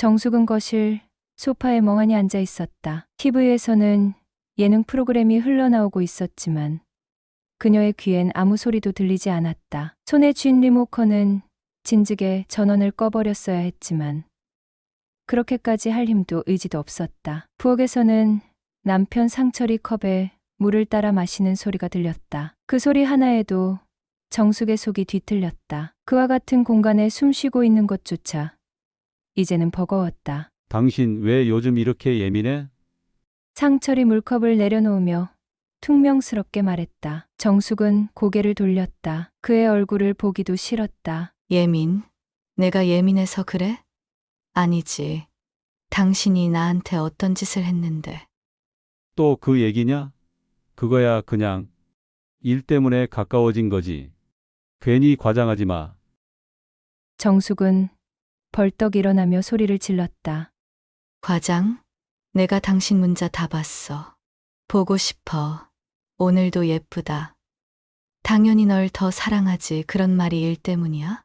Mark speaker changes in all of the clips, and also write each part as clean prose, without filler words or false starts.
Speaker 1: 정숙은 거실 소파에 멍하니 앉아 있었다. TV에서는 예능 프로그램이 흘러나오고 있었지만 그녀의 귀엔 아무 소리도 들리지 않았다. 손에 쥔 리모컨은 진즉에 전원을 꺼버렸어야 했지만 그렇게까지 할 힘도 의지도 없었다. 부엌에서는 남편 상철이 컵에 물을 따라 마시는 소리가 들렸다. 그 소리 하나에도 정숙의 속이 뒤틀렸다. 그와 같은 공간에 숨 쉬고 있는 것조차 이제는 버거웠다.
Speaker 2: 당신 왜 요즘 이렇게 예민해?
Speaker 1: 상철이 물컵을 내려놓으며 퉁명스럽게 말했다. 정숙은 고개를 돌렸다. 그의 얼굴을 보기도 싫었다.
Speaker 3: 예민? 내가 예민해서 그래? 아니지. 당신이 나한테 어떤 짓을 했는데.
Speaker 2: 또 그 얘기냐? 그거야 그냥 일 때문에 가까워진 거지. 괜히 과장하지 마.
Speaker 1: 정숙은 벌떡 일어나며 소리를 질렀다.
Speaker 3: 과장? 내가 당신 문자 다 봤어. 보고 싶어. 오늘도 예쁘다. 당연히 널 더 사랑하지. 그런 말이 일 때문이야?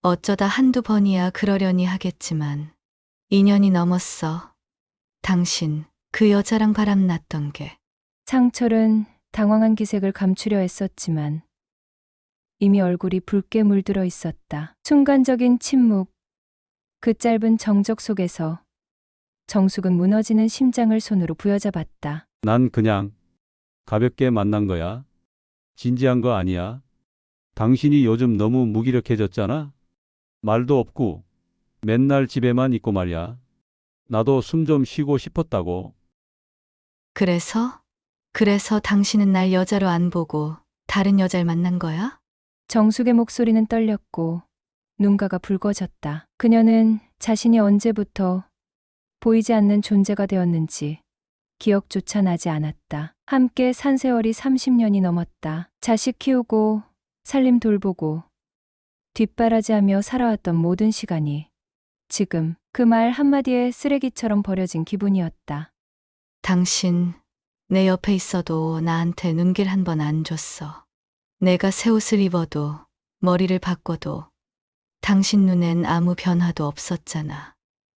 Speaker 3: 어쩌다 한두 번이야 그러려니 하겠지만 2년이 넘었어. 당신 그 여자랑 바람났던 게.
Speaker 1: 상철은 당황한 기색을 감추려 애썼지만 이미 얼굴이 붉게 물들어 있었다. 순간적인 침묵, 그 짧은 정적 속에서 정숙은 무너지는 심장을 손으로 부여잡았다.
Speaker 2: 난 그냥 가볍게 만난 거야. 진지한 거 아니야. 당신이 요즘 너무 무기력해졌잖아. 말도 없고 맨날 집에만 있고 말이야. 나도 숨 좀 쉬고 싶었다고.
Speaker 3: 그래서 당신은 날 여자로 안 보고 다른 여자를 만난 거야?
Speaker 1: 정숙의 목소리는 떨렸고 눈가가 붉어졌다. 그녀는 자신이 언제부터 보이지 않는 존재가 되었는지 기억조차 나지 않았다. 함께 산 세월이 30년이 넘었다. 자식 키우고 살림 돌보고 뒷바라지하며 살아왔던 모든 시간이 지금 그 말 한마디에 쓰레기처럼 버려진 기분이었다.
Speaker 3: 당신 내 옆에 있어도 나한테 눈길 한 번 안 줬어. 내가 새 옷을 입어도 머리를 바꿔도 당신 눈엔 아무 변화도 없었잖아.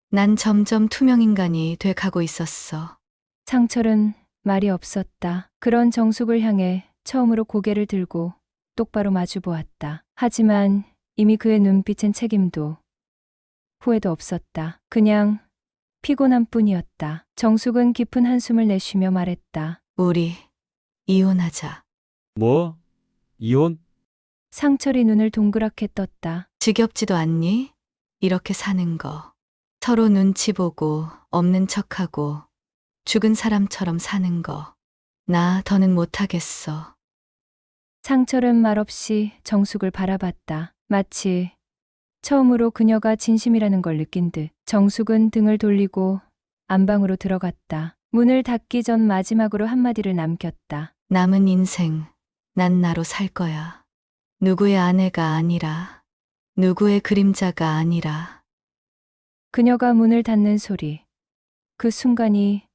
Speaker 3: 난 점점 투명인간이 돼 가고 있었어.
Speaker 1: 상철은 말이 없었다. 그런 정숙을 향해 처음으로 고개를 들고 똑바로 마주 보았다. 하지만 이미 그의 눈빛엔 책임도 후회도 없었다. 그냥 피곤한 뿐이었다. 정숙은 깊은 한숨을 내쉬며 말했다.
Speaker 3: 우리 이혼하자.
Speaker 2: 뭐? 이혼?
Speaker 1: 상철이 눈을 동그랗게 떴다.
Speaker 3: 지겹지도 않니? 이렇게 사는 거. 서로 눈치 보고 없는 척하고 죽은 사람처럼 사는 거. 나 더는 못하겠어.
Speaker 1: 상철은 말없이 정숙을 바라봤다. 마치 처음으로 그녀가 진심이라는 걸 느낀 듯. 정숙은 등을 돌리고 안방으로 들어갔다. 문을 닫기 전 마지막으로 한마디를 남겼다.
Speaker 3: 남은 인생 난 나로 살 거야. 누구의 아내가 아니라, 누구의 그림자가 아니라.
Speaker 1: 그녀가 문을 닫는 소리. 그 순간이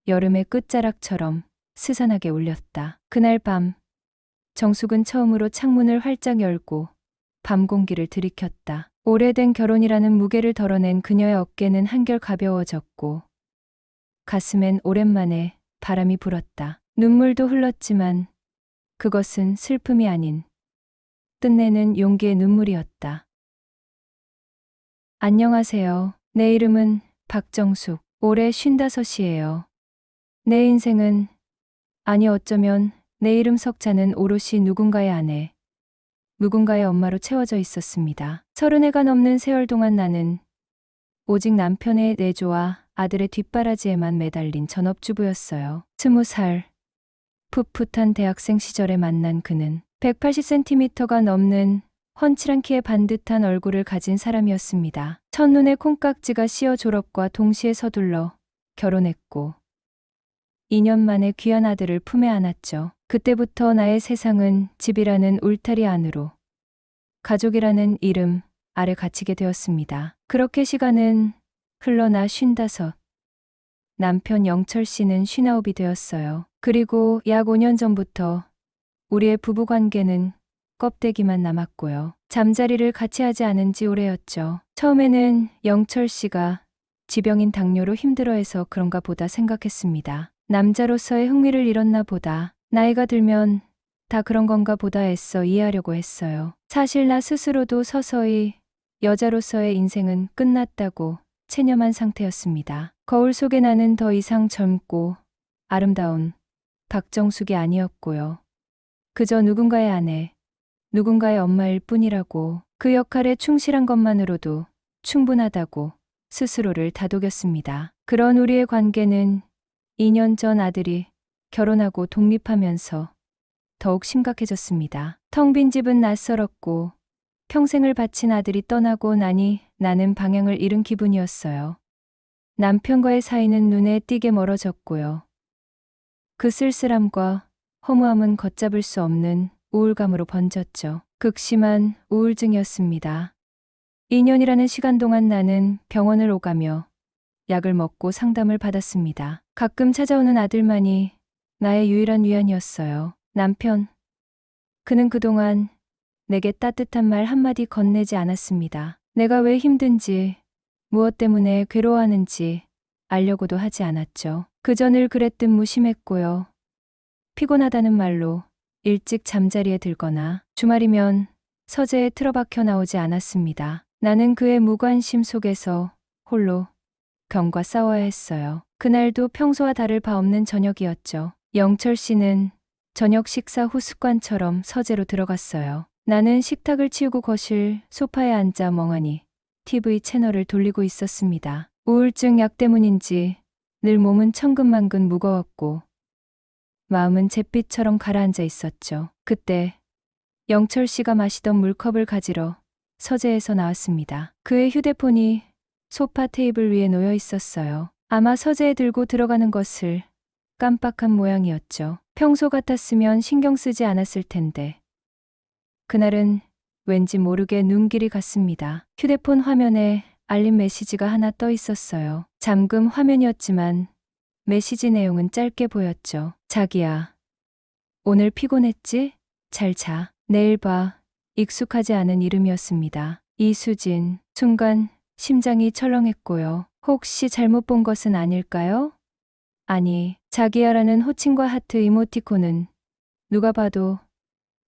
Speaker 1: 여름의 끝자락처럼 스산하게 울렸다. 그날 밤 정숙은 처음으로 창문을 활짝 열고 밤 공기를 들이켰다. 오래된 결혼이라는 무게를 덜어낸 그녀의 어깨는 한결 가벼워졌고 가슴엔 오랜만에 바람이 불었다. 눈물도 흘렀지만 그것은 슬픔이 아닌 끝내는 용기의 눈물이었다. 안녕하세요. 내 이름은 박정숙. 올해 55이에요. 내 인생은, 아니 어쩌면 내 이름 석자는 오롯이 누군가의 아내, 누군가의 엄마로 채워져 있었습니다. 30해가 넘는 세월 동안 나는 오직 남편의 내조와 아들의 뒷바라지에만 매달린 전업주부였어요. 20살, 풋풋한 대학생 시절에 만난 그는 180cm가 넘는 훤칠한 키에 반듯한 얼굴을 가진 사람이었습니다. 첫눈에 콩깍지가 씌어 졸업과 동시에 서둘러 결혼했고 2년 만에 귀한 아들을 품에 안았죠. 그때부터 나의 세상은 집이라는 울타리 안으로 가족이라는 이름 아래 갇히게 되었습니다. 그렇게 시간은 흘러나 55. 남편 영철 씨는 59이 되었어요. 그리고 약 5년 전부터 우리의 부부관계는 껍데기만 남았고요. 잠자리를 같이 하지 않은 지 오래였죠. 처음에는 영철 씨가 지병인 당뇨로 힘들어해서 그런가 보다 생각했습니다. 남자로서의 흥미를 잃었나 보다. 나이가 들면 다 그런 건가 보다 애써 이해하려고 했어요. 사실 나 스스로도 서서히 여자로서의 인생은 끝났다고 체념한 상태였습니다. 거울 속에 나는 더 이상 젊고 아름다운 박정숙이 아니었고요. 그저 누군가의 아내, 누군가의 엄마일 뿐이라고, 그 역할에 충실한 것만으로도 충분하다고 스스로를 다독였습니다. 그런 우리의 관계는 2년 전 아들이 결혼하고 독립하면서 더욱 심각해졌습니다. 텅 빈 집은 낯설었고 평생을 바친 아들이 떠나고 나니 나는 방향을 잃은 기분이었어요. 남편과의 사이는 눈에 띄게 멀어졌고요. 그 쓸쓸함과 허무함은 걷잡을 수 없는 우울감으로 번졌죠. 극심한 우울증이었습니다. 2년이라는 시간 동안 나는 병원을 오가며 약을 먹고 상담을 받았습니다. 가끔 찾아오는 아들만이 나의 유일한 위안이었어요. 남편. 그는 그동안 내게 따뜻한 말 한마디 건네지 않았습니다. 내가 왜 힘든지, 무엇 때문에 괴로워하는지 알려고도 하지 않았죠. 그저 늘 그랬듯 무심했고요. 피곤하다는 말로 일찍 잠자리에 들거나 주말이면 서재에 틀어박혀 나오지 않았습니다. 나는 그의 무관심 속에서 홀로 병과 싸워야 했어요. 그날도 평소와 다를 바 없는 저녁이었죠. 영철 씨는 저녁 식사 후 습관처럼 서재로 들어갔어요. 나는 식탁을 치우고 거실 소파에 앉아 멍하니 TV 채널을 돌리고 있었습니다. 우울증 약 때문인지 늘 몸은 천근만근 무거웠고 마음은 잿빛처럼 가라앉아 있었죠. 그때 영철 씨가 마시던 물컵을 가지러 서재에서 나왔습니다. 그의 휴대폰이 소파 테이블 위에 놓여 있었어요. 아마 서재에 들고 들어가는 것을 깜빡한 모양이었죠. 평소 같았으면 신경 쓰지 않았을 텐데. 그날은 왠지 모르게 눈길이 갔습니다. 휴대폰 화면에 알림 메시지가 하나 떠 있었어요. 잠금 화면이었지만 메시지 내용은 짧게 보였죠. 자기야. 오늘 피곤했지? 잘 자. 내일 봐. 익숙하지 않은 이름이었습니다. 이수진. 순간 심장이 철렁했고요. 혹시 잘못 본 것은 아닐까요? 아니, 자기야라는 호칭과 하트 이모티콘은 누가 봐도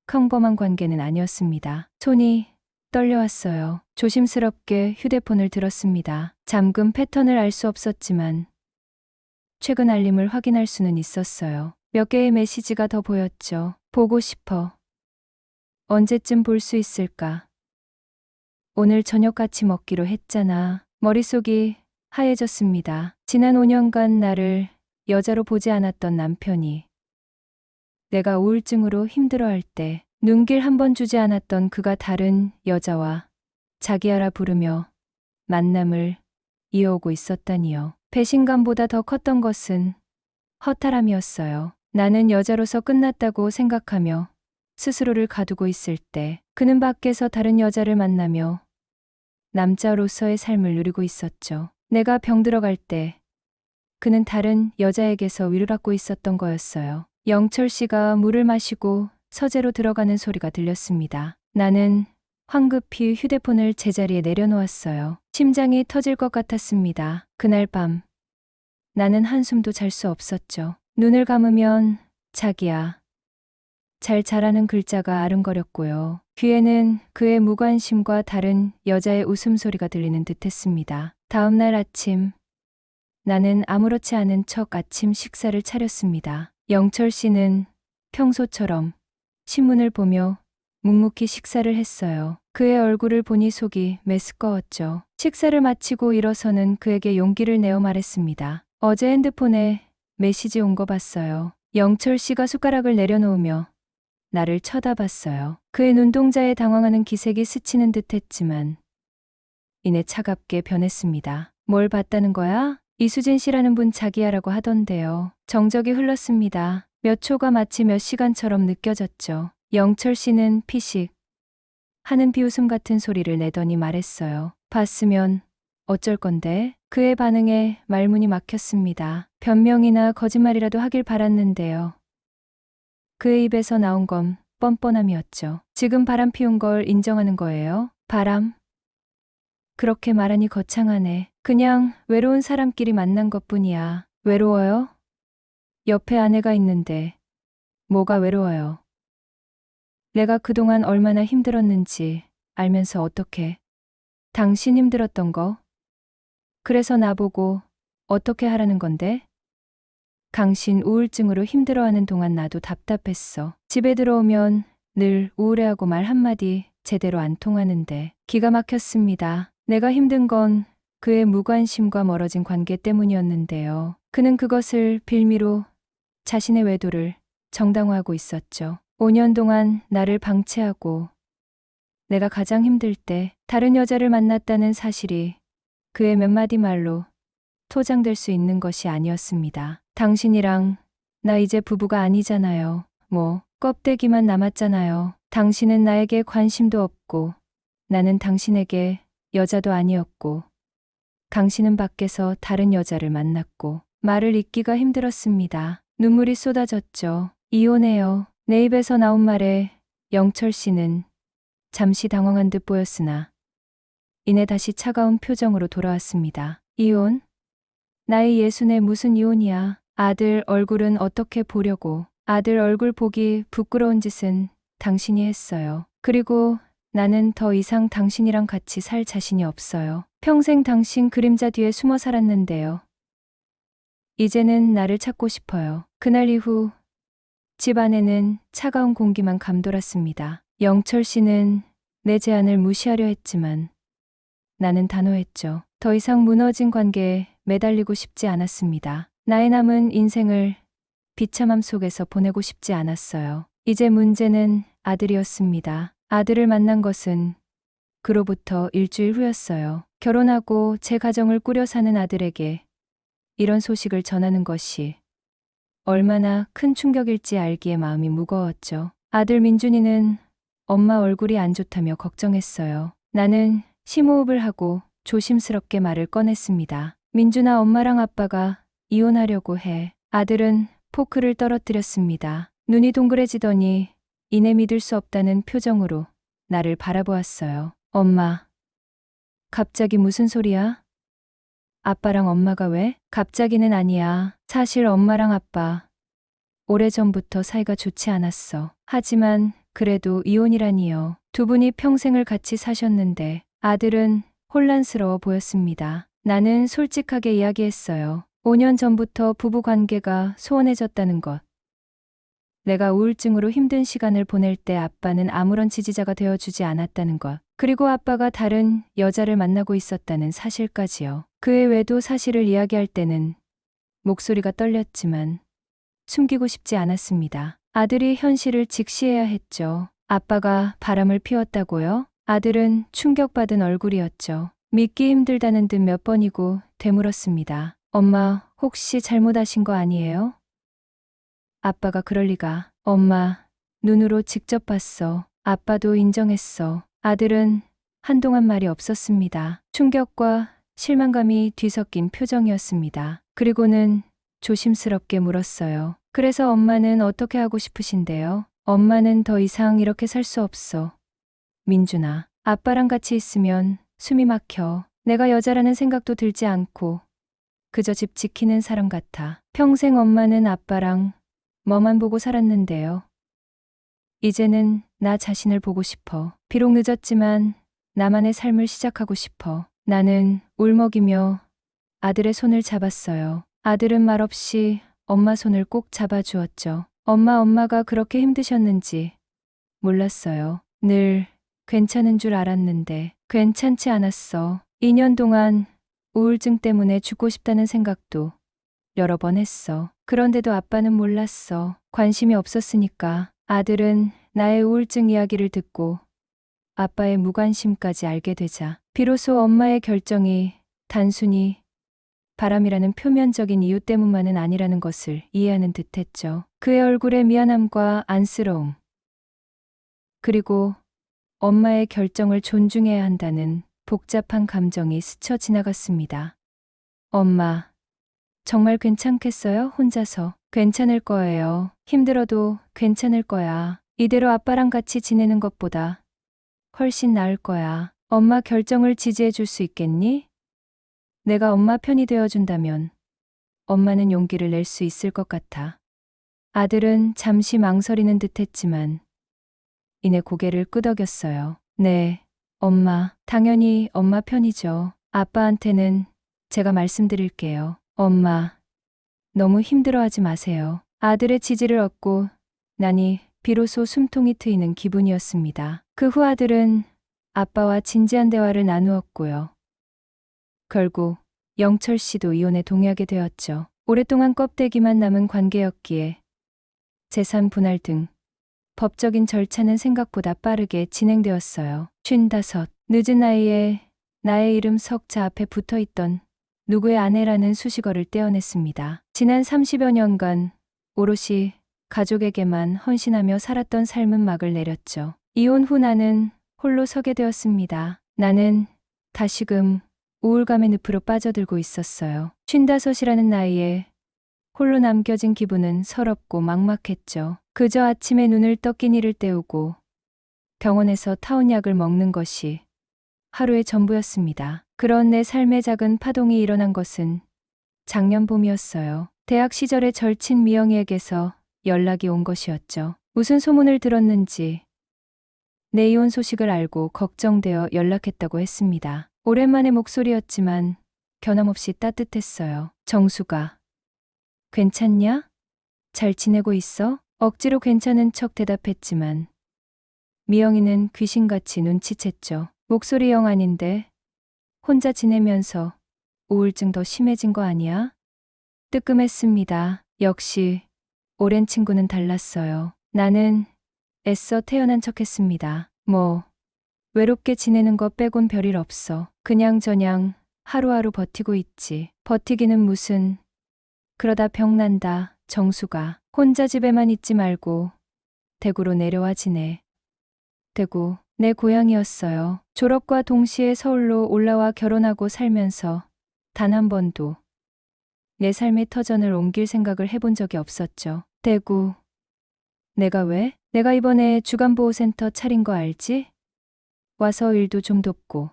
Speaker 1: 평범한 관계는 아니었습니다. 손이 떨려왔어요. 조심스럽게 휴대폰을 들었습니다. 잠금 패턴을 알 수 없었지만 최근 알림을 확인할 수는 있었어요. 몇 개의 메시지가 더 보였죠. 보고 싶어. 언제쯤 볼 수 있을까? 오늘 저녁 같이 먹기로 했잖아. 머릿속이 하얘졌습니다. 지난 5년간 나를 여자로 보지 않았던 남편이 내가 우울증으로 힘들어할 때 눈길 한 번 주지 않았던 그가 다른 여자와 자기야라 부르며 만남을 이어오고 있었다니요. 배신감보다 더 컸던 것은 허탈함이었어요. 나는 여자로서 끝났다고 생각하며 스스로를 가두고 있을 때 그는 밖에서 다른 여자를 만나며 남자로서의 삶을 누리고 있었죠. 내가 병들어갈 때 그는 다른 여자에게서 위로를 받고 있었던 거였어요. 영철 씨가 물을 마시고 서재로 들어가는 소리가 들렸습니다. 나는 황급히 휴대폰을 제자리에 내려놓았어요. 심장이 터질 것 같았습니다. 그날 밤 나는 한숨도 잘 수 없었죠. 눈을 감으면 자기야, 잘 자라는 글자가 아른거렸고요. 귀에는 그의 무관심과 다른 여자의 웃음소리가 들리는 듯했습니다. 다음 날 아침 나는 아무렇지 않은 척 아침 식사를 차렸습니다. 영철 씨는 평소처럼 신문을 보며 묵묵히 식사를 했어요. 그의 얼굴을 보니 속이 메스꺼웠죠. 식사를 마치고 일어서는 그에게 용기를 내어 말했습니다. 어제 핸드폰에 메시지 온 거 봤어요. 영철 씨가 숟가락을 내려놓으며 나를 쳐다봤어요. 그의 눈동자에 당황하는 기색이 스치는 듯했지만 이내 차갑게 변했습니다. 뭘 봤다는 거야? 이수진 씨라는 분 자기야라고 하던데요. 정적이 흘렀습니다. 몇 초가 마치 몇 시간처럼 느껴졌죠. 영철 씨는 피식 하는 비웃음 같은 소리를 내더니 말했어요. 봤으면 어쩔 건데? 그의 반응에 말문이 막혔습니다. 변명이나 거짓말이라도 하길 바랐는데요. 그의 입에서 나온 건 뻔뻔함이었죠. 지금 바람 피운 걸 인정하는 거예요? 바람? 그렇게 말하니 거창하네. 그냥 외로운 사람끼리 만난 것뿐이야. 외로워요? 옆에 아내가 있는데 뭐가 외로워요? 내가 그동안 얼마나 힘들었는지 알면서 어떻게. 당신 힘들었던 거? 그래서 나보고 어떻게 하라는 건데? 당신 우울증으로 힘들어하는 동안 나도 답답했어. 집에 들어오면 늘 우울해하고 말 한마디 제대로 안 통하는데 기가 막혔습니다. 내가 힘든 건 그의 무관심과 멀어진 관계 때문이었는데요. 그는 그것을 빌미로 자신의 외도를 정당화하고 있었죠. 5년 동안 나를 방치하고 내가 가장 힘들 때 다른 여자를 만났다는 사실이 그의 몇 마디 말로 토장될 수 있는 것이 아니었습니다. 당신이랑 나 이제 부부가 아니잖아요. 뭐 껍데기만 남았잖아요. 당신은 나에게 관심도 없고 나는 당신에게 여자도 아니었고 당신은 밖에서 다른 여자를 만났고 말을 잇기가 힘들었습니다. 눈물이 쏟아졌죠. 이혼해요. 내 입에서 나온 말에 영철 씨는 잠시 당황한 듯 보였으나 이내 다시 차가운 표정으로 돌아왔습니다. 이혼? 나이 60에 무슨 이혼이야. 아들 얼굴은 어떻게 보려고. 아들 얼굴 보기 부끄러운 짓은 당신이 했어요. 그리고 나는 더 이상 당신이랑 같이 살 자신이 없어요. 평생 당신 그림자 뒤에 숨어 살았는데요. 이제는 나를 찾고 싶어요. 그날 이후 집 안에는 차가운 공기만 감돌았습니다. 영철 씨는 내 제안을 무시하려 했지만 나는 단호했죠. 더 이상 무너진 관계에 매달리고 싶지 않았습니다. 나의 남은 인생을 비참함 속에서 보내고 싶지 않았어요. 이제 문제는 아들이었습니다. 아들을 만난 것은 그로부터 일주일 후였어요. 결혼하고 제 가정을 꾸려 사는 아들에게 이런 소식을 전하는 것이 얼마나 큰 충격일지 알기에 마음이 무거웠죠. 아들 민준이는 엄마 얼굴이 안 좋다며 걱정했어요. 나는 심호흡을 하고 조심스럽게 말을 꺼냈습니다. 민준아, 엄마랑 아빠가 이혼하려고 해. 아들은 포크를 떨어뜨렸습니다. 눈이 동그래지더니 이내 믿을 수 없다는 표정으로 나를 바라보았어요. 엄마, 갑자기 무슨 소리야? 아빠랑 엄마가 왜? 갑자기는 아니야. 사실 엄마랑 아빠 오래전부터 사이가 좋지 않았어. 하지만 그래도 이혼이라니요. 두 분이 평생을 같이 사셨는데. 아들은 혼란스러워 보였습니다. 나는 솔직하게 이야기했어요. 5년 전부터 부부 관계가 소원해졌다는 것. 내가 우울증으로 힘든 시간을 보낼 때 아빠는 아무런 지지자가 되어주지 않았다는 것. 그리고 아빠가 다른 여자를 만나고 있었다는 사실까지요. 그의 외도 사실을 이야기할 때는 목소리가 떨렸지만 숨기고 싶지 않았습니다. 아들이 현실을 직시해야 했죠. 아빠가 바람을 피웠다고요? 아들은 충격받은 얼굴이었죠. 믿기 힘들다는 듯 몇 번이고 되물었습니다. 엄마, 혹시 잘못하신 거 아니에요? 아빠가 그럴 리가. 엄마, 눈으로 직접 봤어. 아빠도 인정했어. 아들은 한동안 말이 없었습니다. 충격과 실망감이 뒤섞인 표정이었습니다. 그리고는 조심스럽게 물었어요. 그래서 엄마는 어떻게 하고 싶으신데요? 엄마는 더 이상 이렇게 살 수 없어. 민준아, 아빠랑 같이 있으면 숨이 막혀. 내가 여자라는 생각도 들지 않고 그저 집 지키는 사람 같아. 평생 엄마는 아빠랑 뭐만 보고 살았는데요. 이제는 나 자신을 보고 싶어. 비록 늦었지만 나만의 삶을 시작하고 싶어. 나는 울먹이며 아들의 손을 잡았어요. 아들은 말없이 엄마 손을 꼭 잡아주었죠. 엄마가 그렇게 힘드셨는지 몰랐어요. 늘 괜찮은 줄 알았는데 괜찮지 않았어. 2년 동안 우울증 때문에 죽고 싶다는 생각도 여러 번 했어. 그런데도 아빠는 몰랐어. 관심이 없었으니까. 아들은 나의 우울증 이야기를 듣고 아빠의 무관심까지 알게 되자 비로소 엄마의 결정이 단순히 바람이라는 표면적인 이유 때문만은 아니라는 것을 이해하는 듯했죠. 그의 얼굴에 미안함과 안쓰러움, 그리고 엄마의 결정을 존중해야 한다는 복잡한 감정이 스쳐 지나갔습니다. 엄마, 정말 괜찮겠어요? 혼자서. 괜찮을 거예요. 힘들어도 괜찮을 거야. 이대로 아빠랑 같이 지내는 것보다 훨씬 나을 거야. 엄마 결정을 지지해 줄 수 있겠니? 내가 엄마 편이 되어준다면 엄마는 용기를 낼 수 있을 것 같아. 아들은 잠시 망설이는 듯 했지만 이내 고개를 끄덕였어요. 네, 엄마, 당연히 엄마 편이죠. 아빠한테는 제가 말씀드릴게요. 엄마, 너무 힘들어하지 마세요. 아들의 지지를 얻고 나니 비로소 숨통이 트이는 기분이었습니다. 그 후 아들은 아빠와 진지한 대화를 나누었고요. 결국 영철 씨도 이혼에 동의하게 되었죠. 오랫동안 껍데기만 남은 관계였기에 재산 분할 등 법적인 절차는 생각보다 빠르게 진행되었어요. 55, 늦은 나이에 나의 이름 석자 앞에 붙어있던 누구의 아내라는 수식어를 떼어냈습니다. 지난 30여 년간 오롯이 가족에게만 헌신하며 살았던 삶은 막을 내렸죠. 이혼 후 나는 홀로 서게 되었습니다. 나는 다시금 우울감의 늪으로 빠져들고 있었어요. 55이라는 나이에 홀로 남겨진 기분은 서럽고 막막했죠. 그저 아침에 눈을 떠 끼니를 때우고 병원에서 타온약을 먹는 것이 하루의 전부였습니다. 그런 내 삶의 작은 파동이 일어난 것은 작년 봄이었어요. 대학 시절의 절친 미영이에게서 연락이 온 것이었죠. 무슨 소문을 들었는지 내 이혼 소식을 알고 걱정되어 연락했다고 했습니다. 오랜만의 목소리였지만 변함없이 따뜻했어요. 정수가, 괜찮냐? 잘 지내고 있어? 억지로 괜찮은 척 대답했지만 미영이는 귀신같이 눈치챘죠. 목소리 영 아닌데 혼자 지내면서 우울증 더 심해진 거 아니야? 뜨끔했습니다. 역시 오랜 친구는 달랐어요. 나는 애써 태어난 척했습니다. 뭐 외롭게 지내는 거 빼곤 별일 없어. 그냥저냥 하루하루 버티고 있지. 버티기는 무슨. 그러다 병난다. 정수가. 혼자 집에만 있지 말고 대구로 내려와 지내. 대구, 내 고향이었어요. 졸업과 동시에 서울로 올라와 결혼하고 살면서 단 한 번도 내 삶의 터전을 옮길 생각을 해본 적이 없었죠. 대구. 내가 왜? 내가 이번에 주간보호센터 차린 거 알지? 와서 일도 좀 돕고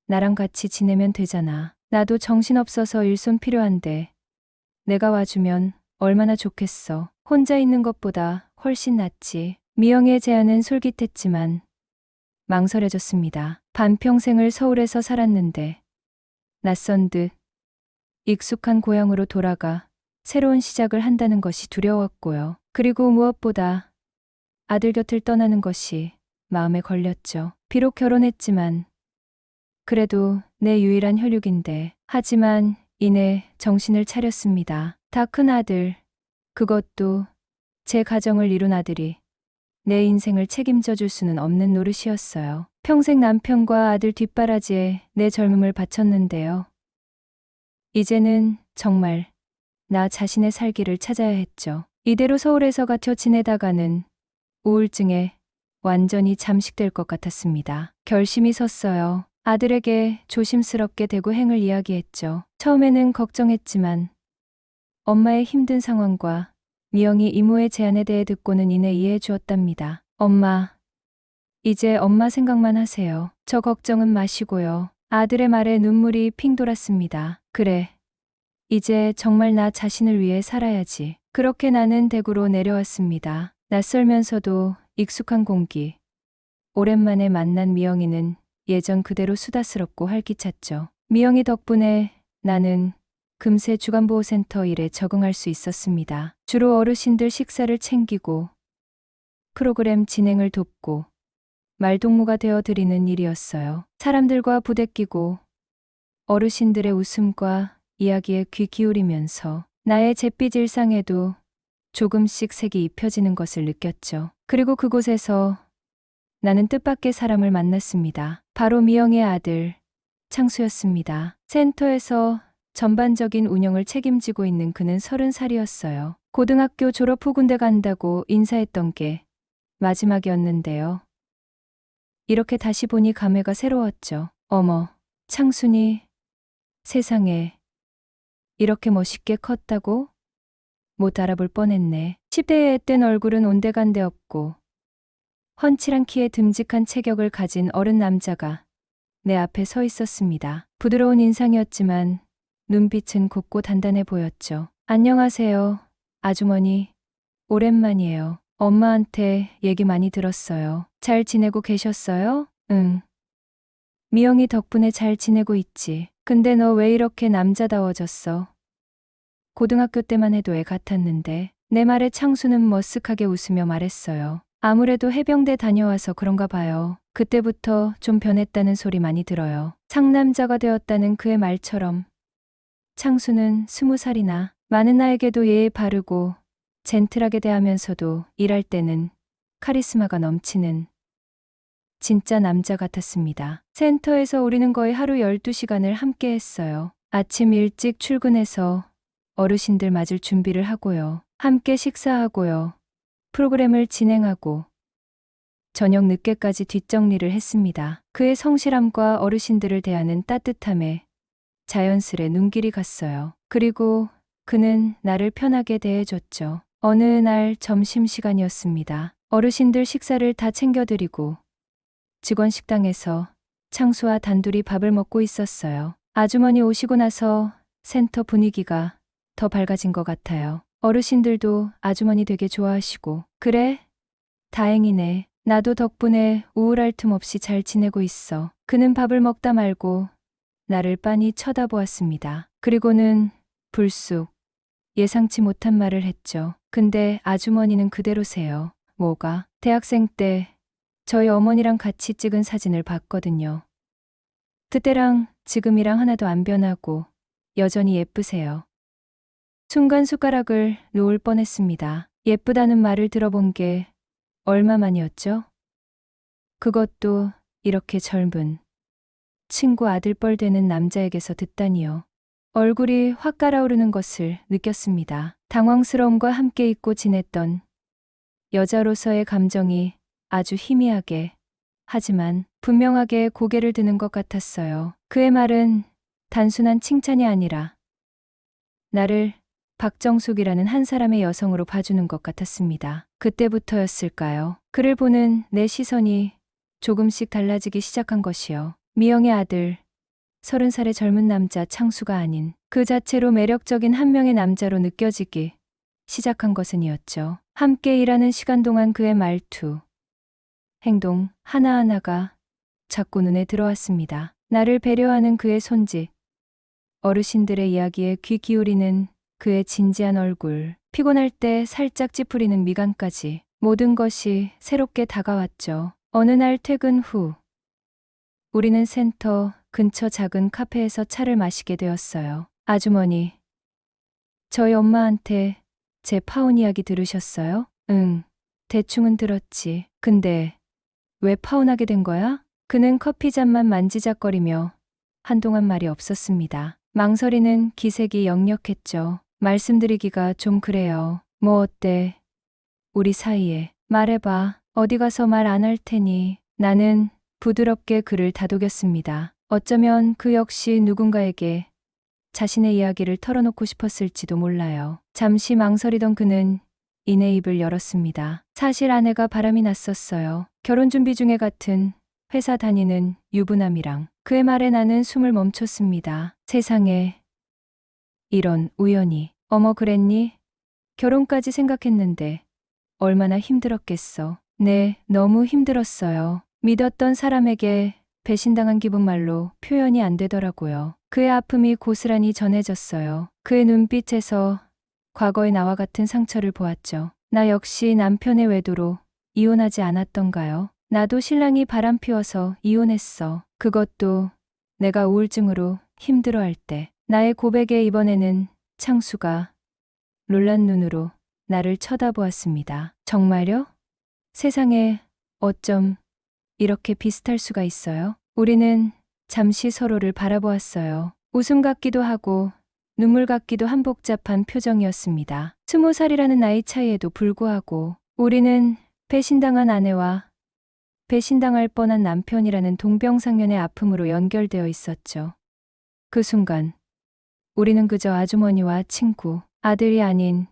Speaker 1: 나랑 같이 지내면 되잖아. 나도 정신없어서 일손 필요한데 내가 와주면 얼마나 좋겠어. 혼자 있는 것보다 훨씬 낫지. 미영의 제안은 솔깃했지만 망설여졌습니다. 반평생을 서울에서 살았는데 낯선 듯 익숙한 고향으로 돌아가 새로운 시작을 한다는 것이 두려웠고요. 그리고 무엇보다 아들 곁을 떠나는 것이 마음에 걸렸죠. 비록 결혼했지만 그래도 내 유일한 혈육인데. 하지만 이내 정신을 차렸습니다. 다 큰 아들, 그것도 제 가정을 이룬 아들이 내 인생을 책임져 줄 수는 없는 노릇이었어요. 평생 남편과 아들 뒷바라지에 내 젊음을 바쳤는데요. 이제는 정말 나 자신의 살기를 찾아야 했죠. 이대로 서울에서 갇혀 지내다가는 우울증에 완전히 잠식될 것 같았습니다. 결심이 섰어요. 아들에게 조심스럽게 대구 행을 이야기했죠. 처음에는 걱정했지만 엄마의 힘든 상황과 미영이 이모의 제안에 대해 듣고는 이내 이해해 주었답니다. 엄마, 이제 엄마 생각만 하세요. 저 걱정은 마시고요. 아들의 말에 눈물이 핑 돌았습니다. 그래. 이제 정말 나 자신을 위해 살아야지. 그렇게 나는 대구로 내려왔습니다. 낯설면서도 익숙한 공기. 오랜만에 만난 미영이는 예전 그대로 수다스럽고 활기찼죠. 미영이 덕분에 나는 금세 주간보호센터 일에 적응할 수 있었습니다. 주로 어르신들 식사를 챙기고 프로그램 진행을 돕고 말동무가 되어 드리는 일이었어요. 사람들과 부대끼고 어르신들의 웃음과 이야기에 귀 기울이면서 나의 잿빛 일상에도 조금씩 색이 입혀지는 것을 느꼈죠. 그리고 그곳에서 나는 뜻밖의 사람을 만났습니다. 바로 미영의 아들, 창수였습니다. 센터에서 전반적인 운영을 책임지고 있는 그는 30살이었어요. 고등학교 졸업 후 군대 간다고 인사했던 게 마지막이었는데요. 이렇게 다시 보니 감회가 새로웠죠. 어머, 창순이 세상에 이렇게 멋있게 컸다고? 못 알아볼 뻔했네. 10대의 앳된 얼굴은 온데간데 없고 훤칠한 키에 듬직한 체격을 가진 어른 남자가 내 앞에 서 있었습니다. 부드러운 인상이었지만 눈빛은 곱고 단단해 보였죠. 안녕하세요, 아주머니. 오랜만이에요. 엄마한테 얘기 많이 들었어요. 잘 지내고 계셨어요? 응. 미영이 덕분에 잘 지내고 있지. 근데 너 왜 이렇게 남자다워졌어? 고등학교 때만 해도 애 같았는데. 내 말에 창수는 머쓱하게 웃으며 말했어요. 아무래도 해병대 다녀와서 그런가 봐요. 그때부터 좀 변했다는 소리 많이 들어요. 상남자가 되었다는 그의 말처럼. 창수는 20살이나 많은 나에게도 예의 바르고 젠틀하게 대하면서도 일할 때는 카리스마가 넘치는 진짜 남자 같았습니다. 센터에서 우리는 거의 하루 12시간을 함께 했어요. 아침 일찍 출근해서 어르신들 맞을 준비를 하고요. 함께 식사하고요. 프로그램을 진행하고 저녁 늦게까지 뒷정리를 했습니다. 그의 성실함과 어르신들을 대하는 따뜻함에 자연스레 눈길이 갔어요. 그리고 그는 나를 편하게 대해줬죠. 어느 날 점심시간이었습니다. 어르신들 식사를 다 챙겨드리고 직원 식당에서 창수와 단둘이 밥을 먹고 있었어요. 아주머니 오시고 나서 센터 분위기가 더 밝아진 것 같아요. 어르신들도 아주머니 되게 좋아하시고. 그래? 다행이네. 나도 덕분에 우울할 틈 없이 잘 지내고 있어. 그는 밥을 먹다 말고 나를 빤히 쳐다보았습니다. 그리고는 불쑥 예상치 못한 말을 했죠. 근데 아주머니는 그대로세요. 뭐가? 대학생 때 저희 어머니랑 같이 찍은 사진을 봤거든요. 그때랑 지금이랑 하나도 안 변하고 여전히 예쁘세요. 순간 숟가락을 놓을 뻔했습니다. 예쁘다는 말을 들어본 게 얼마만이었죠? 그것도 이렇게 젊은 친구 아들뻘 되는 남자에게서 듣다니요. 얼굴이 확 깔아오르는 것을 느꼈습니다. 당황스러움과 함께 잊고 지냈던 여자로서의 감정이 아주 희미하게 하지만 분명하게 고개를 드는 것 같았어요. 그의 말은 단순한 칭찬이 아니라 나를 박정숙이라는 한 사람의 여성으로 봐주는 것 같았습니다. 그때부터였을까요? 그를 보는 내 시선이 조금씩 달라지기 시작한 것이요. 미영의 아들, 30살의 젊은 남자 창수가 아닌 그 자체로 매력적인 한 명의 남자로 느껴지기 시작한 것은이었죠. 함께 일하는 시간 동안 그의 말투, 행동 하나하나가 자꾸 눈에 들어왔습니다. 나를 배려하는 그의 손짓, 어르신들의 이야기에 귀 기울이는 그의 진지한 얼굴, 피곤할 때 살짝 찌푸리는 미간까지 모든 것이 새롭게 다가왔죠. 어느 날 퇴근 후 우리는 센터 근처 작은 카페에서 차를 마시게 되었어요. 아주머니, 저희 엄마한테 제 파혼 이야기 들으셨어요? 응, 대충은 들었지. 근데 왜 파혼하게 된 거야? 그는 커피잔만 만지작거리며 한동안 말이 없었습니다. 망설이는 기색이 역력했죠. 말씀드리기가 좀 그래요. 뭐 어때? 우리 사이에. 말해봐. 어디 가서 말 안 할 테니. 나는 부드럽게 그를 다독였습니다. 어쩌면 그 역시 누군가에게 자신의 이야기를 털어놓고 싶었을지도 몰라요. 잠시 망설이던 그는 이내 입을 열었습니다. 사실 아내가 바람이 났었어요. 결혼 준비 중에 같은 회사 다니는 유부남이랑. 그의 말에 나는 숨을 멈췄습니다. 세상에 이런 우연이. 어머 그랬니? 결혼까지 생각했는데 얼마나 힘들었겠어. 네, 너무 힘들었어요. 믿었던 사람에게 배신당한 기분 말로 표현이 안 되더라고요. 그의 아픔이 고스란히 전해졌어요. 그의 눈빛에서 과거의 나와 같은 상처를 보았죠. 나 역시 남편의 외도로 이혼하지 않았던가요? 나도 신랑이 바람 피워서 이혼했어. 그것도 내가 우울증으로 힘들어할 때. 나의 고백에 이번에는 창수가 놀란 눈으로 나를 쳐다보았습니다. 정말요? 세상에 어쩜 이렇게 비슷할 수가 있어요? 우리는 잠시 서로를 바라보았어요. 웃음 같기도 하고 눈물 같기도 한 복잡한 표정이었습니다. 20살이라는 나이 차이에도 불구하고 우리는 배신당한 아내와 배신당할 뻔한 남편이라는 동병상련의 아픔으로 연결되어 있었죠. 그 순간 우리는 그저 아주머니와 친구, 아들이 아닌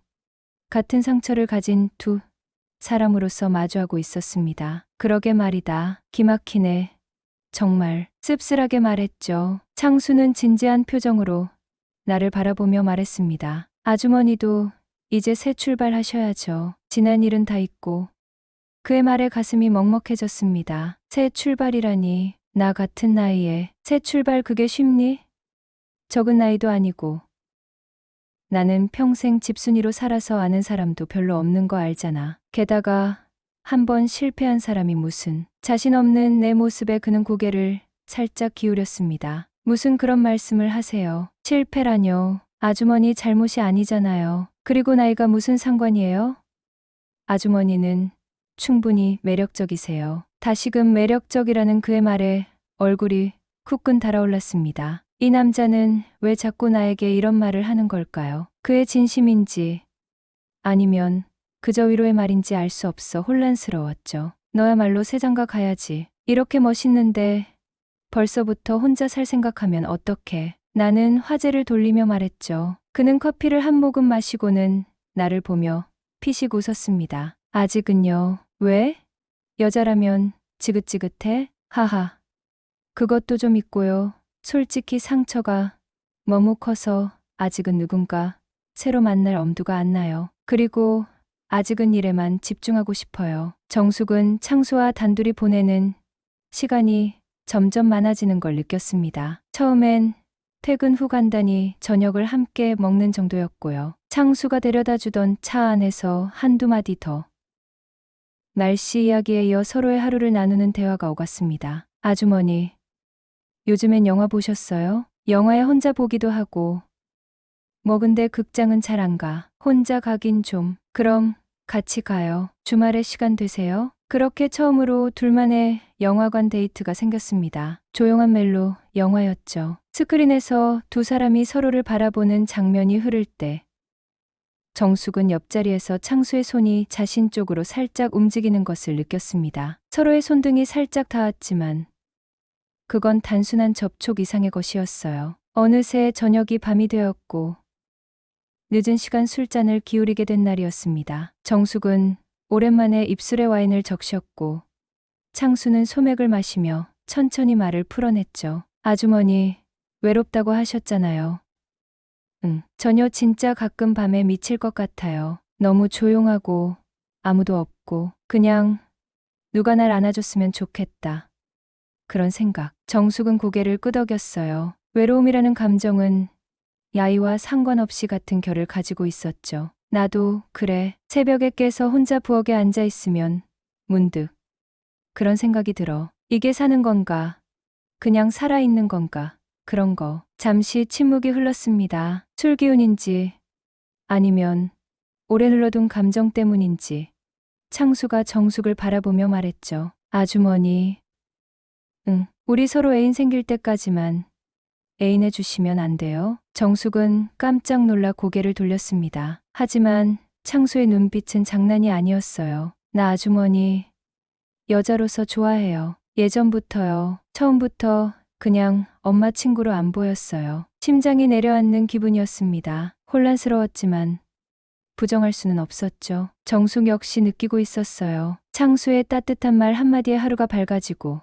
Speaker 1: 같은 상처를 가진 두 사람으로서 마주하고 있었습니다. 그러게 말이다. 기막히네. 정말 씁쓸하게 말했죠. 창수는 진지한 표정으로 나를 바라보며 말했습니다. 아주머니도 이제 새 출발하셔야죠. 지난 일은 다 잊고. 그의 말에 가슴이 먹먹해졌습니다. 새 출발이라니. 나 같은 나이에 새 출발 그게 쉽니? 적은 나이도 아니고. 나는 평생 집순이로 살아서 아는 사람도 별로 없는 거 알잖아. 게다가 한 번 실패한 사람이 무슨. 자신 없는 내 모습에 그는 고개를 살짝 기울였습니다. 무슨 그런 말씀을 하세요. 실패라뇨. 아주머니 잘못이 아니잖아요. 그리고 나이가 무슨 상관이에요? 아주머니는 충분히 매력적이세요. 다시금 매력적이라는 그의 말에 얼굴이 후끈 달아올랐습니다. 이 남자는 왜 자꾸 나에게 이런 말을 하는 걸까요? 그의 진심인지 아니면 그저 위로의 말인지 알 수 없어 혼란스러웠죠. 너야말로 새장가 가야지. 이렇게 멋있는데 벌써부터 혼자 살 생각하면 어떡해. 나는 화제를 돌리며 말했죠. 그는 커피를 한 모금 마시고는 나를 보며 피식 웃었습니다. 아직은요. 왜? 여자라면 지긋지긋해? 하하. 그것도 좀 있고요. 솔직히 상처가 너무 커서 아직은 누군가 새로 만날 엄두가 안 나요. 그리고 아직은 일에만 집중하고 싶어요. 정숙은 창수와 단둘이 보내는 시간이 점점 많아지는 걸 느꼈습니다. 처음엔 퇴근 후 간단히 저녁을 함께 먹는 정도였고요. 창수가 데려다 주던 차 안에서 한두 마디 더. 날씨 이야기에 이어 서로의 하루를 나누는 대화가 오갔습니다. 아주머니, 요즘엔 영화 보셨어요? 영화에 혼자 보기도 하고. 뭐 근데 극장은 잘 안 가. 혼자 가긴 좀. 그럼 같이 가요. 주말에 시간 되세요? 그렇게 처음으로 둘만의 영화관 데이트가 생겼습니다. 조용한 멜로 영화였죠. 스크린에서 두 사람이 서로를 바라보는 장면이 흐를 때 정숙은 옆자리에서 창수의 손이 자신 쪽으로 살짝 움직이는 것을 느꼈습니다. 서로의 손등이 살짝 닿았지만 그건 단순한 접촉 이상의 것이었어요. 어느새 저녁이 밤이 되었고 늦은 시간 술잔을 기울이게 된 날이었습니다. 정숙은 오랜만에 입술에 와인을 적셨고 창수는 소맥을 마시며 천천히 말을 풀어냈죠. 아주머니, 외롭다고 하셨잖아요. 응, 전혀 진짜 가끔 밤에 미칠 것 같아요. 너무 조용하고 아무도 없고 그냥 누가 날 안아줬으면 좋겠다. 그런 생각. 정숙은 고개를 끄덕였어요. 외로움이라는 감정은 나이와 상관없이 같은 결을 가지고 있었죠. 나도 그래. 새벽에 깨서 혼자 부엌에 앉아 있으면 문득 그런 생각이 들어. 이게 사는 건가? 그냥 살아있는 건가? 그런 거. 잠시 침묵이 흘렀습니다. 술 기운인지 아니면 오래 흘러둔 감정 때문인지 창수가 정숙을 바라보며 말했죠. 아주머니. 응, 우리 서로 애인 생길 때까지만 애인해 주시면 안 돼요? 정숙은 깜짝 놀라 고개를 돌렸습니다. 하지만 창수의 눈빛은 장난이 아니었어요. 나 아주머니 여자로서 좋아해요. 예전부터요. 처음부터 그냥 엄마 친구로 안 보였어요. 심장이 내려앉는 기분이었습니다. 혼란스러웠지만 부정할 수는 없었죠. 정숙 역시 느끼고 있었어요. 창수의 따뜻한 말 한마디에 하루가 밝아지고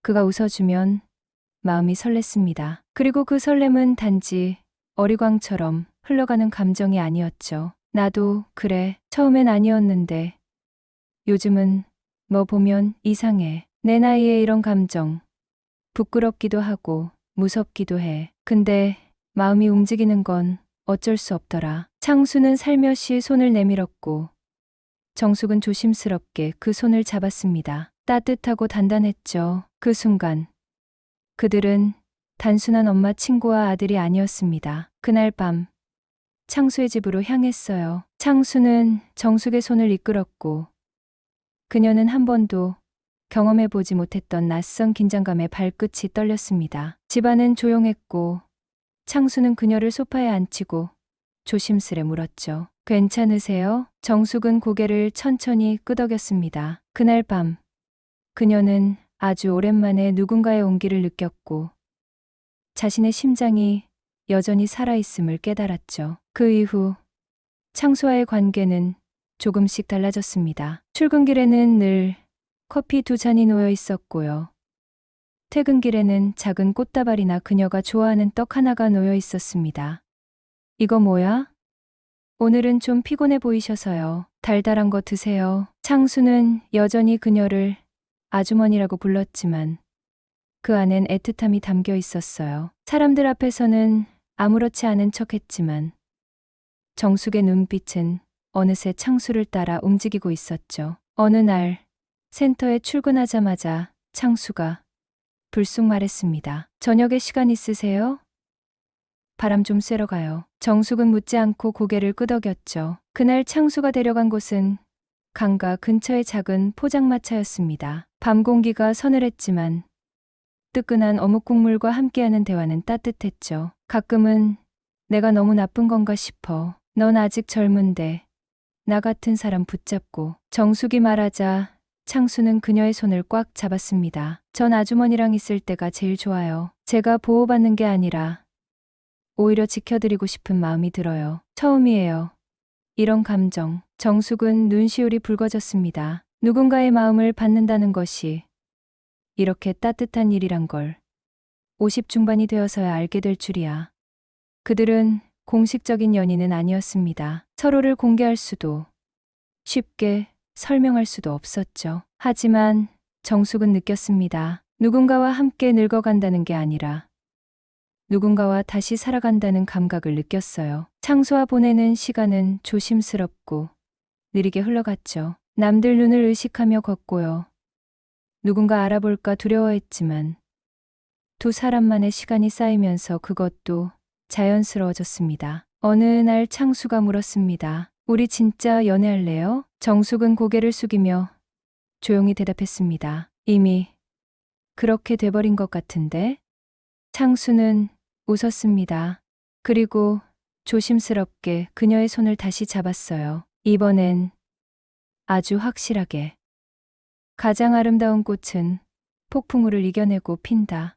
Speaker 1: 그가 웃어주면 마음이 설렜습니다. 그리고 그 설렘은 단지 어리광처럼 흘러가는 감정이 아니었죠. 나도 그래. 처음엔 아니었는데 요즘은 뭐 보면 이상해. 내 나이에 이런 감정. 부끄럽기도 하고 무섭기도 해. 근데 마음이 움직이는 건 어쩔 수 없더라. 창수는 살며시 손을 내밀었고 정숙은 조심스럽게 그 손을 잡았습니다. 따뜻하고 단단했죠. 그 순간 그들은 단순한 엄마 친구와 아들이 아니었습니다. 그날 밤 창수의 집으로 향했어요. 창수는 정숙의 손을 이끌었고 그녀는 한 번도 경험해보지 못했던 낯선 긴장감에 발끝이 떨렸습니다. 집안은 조용했고 창수는 그녀를 소파에 앉히고 조심스레 물었죠. 괜찮으세요? 정숙은 고개를 천천히 끄덕였습니다. 그날 밤 그녀는 아주 오랜만에 누군가의 온기를 느꼈고 자신의 심장이 여전히 살아있음을 깨달았죠. 그 이후 창수와의 관계는 조금씩 달라졌습니다. 출근길에는 늘 커피 2잔이 놓여 있었고요. 퇴근길에는 작은 꽃다발이나 그녀가 좋아하는 떡 하나가 놓여 있었습니다. 이거 뭐야? 오늘은 좀 피곤해 보이셔서요. 달달한 거 드세요. 창수는 여전히 그녀를 아주머니라고 불렀지만 그 안엔 애틋함이 담겨 있었어요. 사람들 앞에서는 아무렇지 않은 척 했지만 정숙의 눈빛은 어느새 창수를 따라 움직이고 있었죠. 어느 날 센터에 출근하자마자 창수가 불쑥 말했습니다. 저녁에 시간 있으세요? 바람 좀 쐬러 가요. 정숙은 묻지 않고 고개를 끄덕였죠. 그날 창수가 데려간 곳은 강가 근처의 작은 포장마차였습니다. 밤 공기가 서늘했지만 뜨끈한 어묵 국물과 함께하는 대화는 따뜻했죠. 가끔은 내가 너무 나쁜 건가 싶어. 넌 아직 젊은데 나 같은 사람 붙잡고. 정숙이 말하자 창수는 그녀의 손을 꽉 잡았습니다. 전 아주머니랑 있을 때가 제일 좋아요. 제가 보호받는 게 아니라 오히려 지켜드리고 싶은 마음이 들어요. 처음이에요. 이런 감정. 정숙은 눈시울이 붉어졌습니다. 누군가의 마음을 받는다는 것이 이렇게 따뜻한 일이란 걸 50 중반이 되어서야 알게 될 줄이야. 그들은 공식적인 연인은 아니었습니다. 서로를 공개할 수도 쉽게 설명할 수도 없었죠. 하지만 정숙은 느꼈습니다. 누군가와 함께 늙어간다는 게 아니라 누군가와 다시 살아간다는 감각을 느꼈어요. 창수와 보내는 시간은 조심스럽고 느리게 흘러갔죠. 남들 눈을 의식하며 걷고요. 누군가 알아볼까 두려워했지만 두 사람만의 시간이 쌓이면서 그것도 자연스러워졌습니다. 어느 날 창수가 물었습니다. 우리 진짜 연애할래요? 정숙은 고개를 숙이며 조용히 대답했습니다. 이미 그렇게 돼버린 것 같은데? 창수는 웃었습니다. 그리고 조심스럽게 그녀의 손을 다시 잡았어요. 이번엔 아주 확실하게. 가장 아름다운 꽃은 폭풍우를 이겨내고 핀다.